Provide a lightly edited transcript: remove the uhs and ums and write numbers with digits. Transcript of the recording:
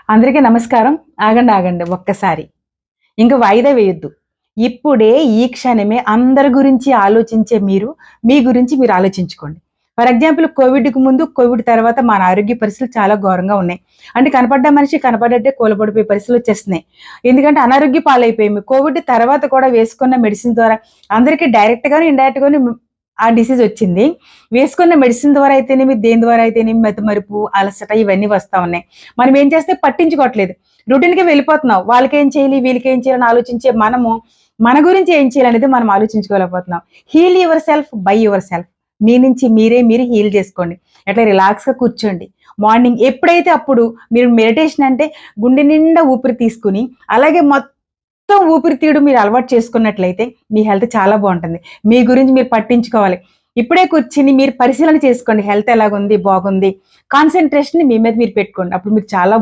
అందరికీ నమస్కారం. ఆగండి, ఆగండి ఒక్కసారి. ఇంక వాయిదా వేయొద్దు. ఇప్పుడే ఈ క్షణమే అందరి గురించి ఆలోచించే మీరు, మీ గురించి మీరు ఆలోచించుకోండి. ఫర్ ఎగ్జాంపుల్ కోవిడ్‌కి ముందు, కోవిడ్ తర్వాత మన ఆరోగ్య పరిస్థితులు చాలా ఘోరంగా ఉన్నాయి. అంటే కనపడ్డ మనిషి కనపడ్డట్టే కూలబడిపోయే పరిస్థితులొచ్చేస్తున్నాయి. ఎందుకంటే అనారోగ్య పాలైపోయాము. కోవిడ్ తర్వాత కూడా వేసుకున్న మెడిసిన్ ద్వారా అందరికీ డైరెక్ట్‌గాను, ఇండైరెక్ట్‌గాను ఆ డిసీజ్ వచ్చింది. వేసుకున్న మెడిసిన్ ద్వారా అయితేనేమి, దేని ద్వారా అయితేనేమి మతిమరుపు, అలసట ఇవన్నీ వస్తా ఉన్నాయి. మనం ఏం చేస్తే పట్టించుకోవట్లేదు. రొటీన్‌గా వెళ్ళిపోతున్నాం. వాళ్ళకేం చేయాలి, వీళ్ళకేం చేయాలని ఆలోచించే మనము, మన గురించి ఏం చేయాలనేది మనం ఆలోచించుకోలేకపోతున్నాం. Heal yourself by yourself. మీ నుంచి మీరు హీల్ చేసుకోండి. ఎట్లా రిలాక్స్‌గా కూర్చోండి. మార్నింగ్ ఎప్పుడైతే అప్పుడు మీరు మెడిటేషన్ అంటే గుండె నిండా ఊపిరి తీసుకొని, అలాగే మొత్తం ఊపిరి తీయడం మీరు అలవాటు చేసుకున్నట్లయితే మీ హెల్త్ చాలా బావుంటుంది. మీ గురించి మీరు పట్టించుకోవాలి. ఇప్పుడే కూర్చొని మీరు పరిశీలన చేసుకోండి. హెల్త్ ఎలాగుంది, బాగుంది. కాన్సంట్రేషన్ మీ మీద మీరు పెట్టుకోండి. అప్పుడు మీకు చాలా